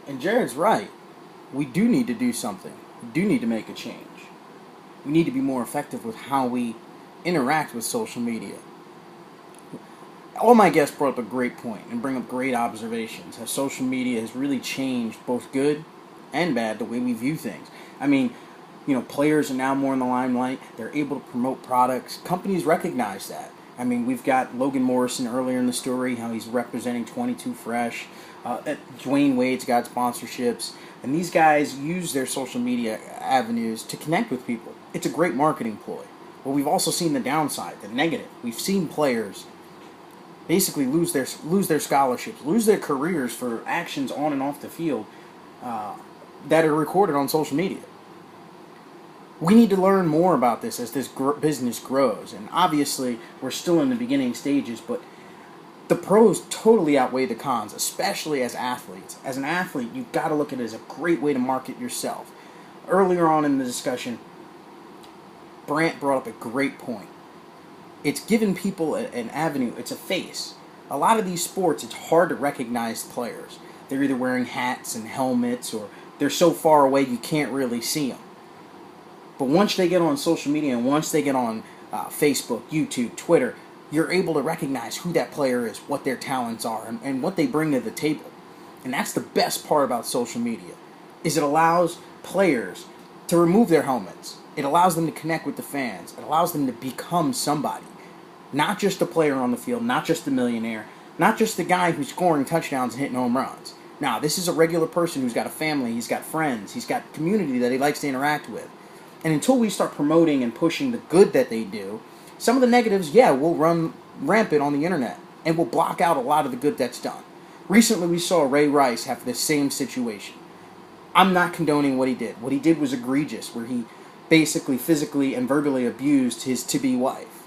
And Jared's right. We do need to do something. We do need to make a change. We need to be more effective with how we interact with social media. All my guests brought up a great point and bring up great observations. How social media has really changed both good and bad the way we view things. I mean, players are now more in the limelight. They're able to promote products. Companies recognize that. I mean, we've got Logan Morrison earlier in the story, how he's representing 22 Fresh. Dwayne Wade's got sponsorships. And these guys use their social media avenues to connect with people. It's a great marketing ploy. But we've also seen the downside, the negative. We've seen players basically lose their scholarships, lose their careers for actions on and off the field that are recorded on social media. We need to learn more about this as this business grows. And obviously, we're still in the beginning stages, but the pros totally outweigh the cons, especially as athletes. As an athlete, you've got to look at it as a great way to market yourself. Earlier on in the discussion, Brant brought up a great point. It's given people an avenue. It's a face. A lot of these sports, it's hard to recognize players. They're either wearing hats and helmets, or they're so far away you can't really see them. But once they get on social media and once they get on Facebook, YouTube, Twitter, you're able to recognize who that player is, what their talents are, and what they bring to the table. And that's the best part about social media, is it allows players to remove their helmets. It allows them to connect with the fans. It allows them to become somebody. Not just a player on the field, not just a millionaire, not just the guy who's scoring touchdowns and hitting home runs. Now, this is a regular person who's got a family, he's got friends, he's got community that he likes to interact with. And until we start promoting and pushing the good that they do, some of the negatives, will run rampant on the internet and will block out a lot of the good that's done. Recently, we saw Ray Rice have the same situation. I'm not condoning what he did. What he did was egregious, where he basically physically and verbally abused his to-be wife.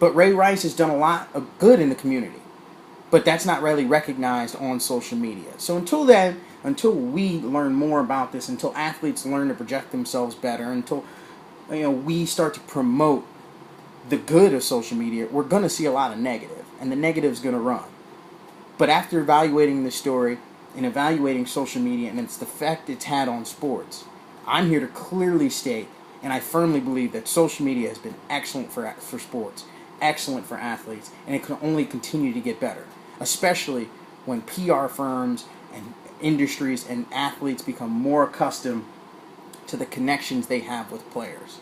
But Ray Rice has done a lot of good in the community. But that's not really recognized on social media. So until then, until we learn more about this, until athletes learn to project themselves better, until we start to promote the good of social media, we're going to see a lot of negative, and the negative is going to run. But after evaluating this story and evaluating social media and its effect it's had on sports, I'm here to clearly state, and I firmly believe that social media has been excellent for sports, excellent for athletes, and it can only continue to get better, especially when PR firms and industries and athletes become more accustomed to the connections they have with players.